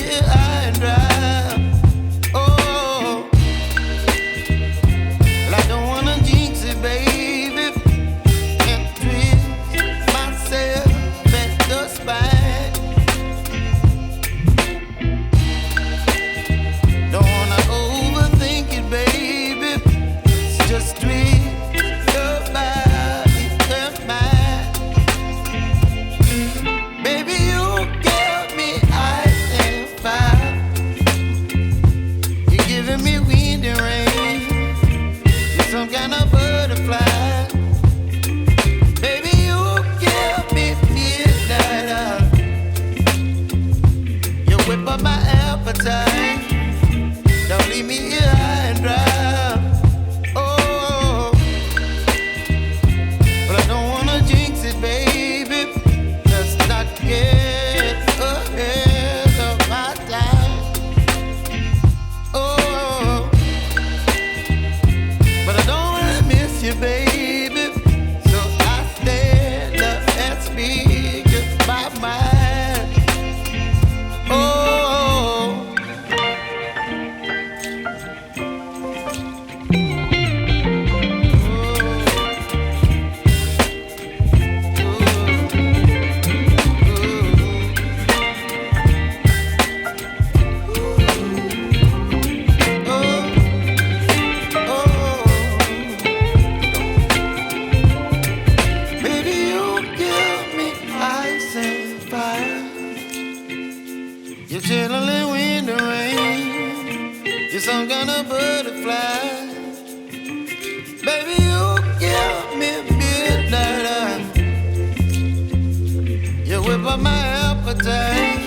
here high and dry. Oh, well, I don't wanna jinx it, baby, and twist myself at the spine. Don't wanna overthink it, baby. It's just twist your body and mine. Baby, you give me ice and fire. You're giving me wind and rain. You're some kind of butterfly. Baby, you give me midnight. You whip up my appetite. Don't leave me here high and dry. Oh, but I don't wanna jinx it, baby. Let's not get ahead of my time. Oh, but I don't wanna miss you, baby. So I stand up and speak my mind. Oh. Baby, you give me ice and fire. You're chilling wind and rain. You're some kind of butterfly. Baby, you give me midnight. You whip up my appetite.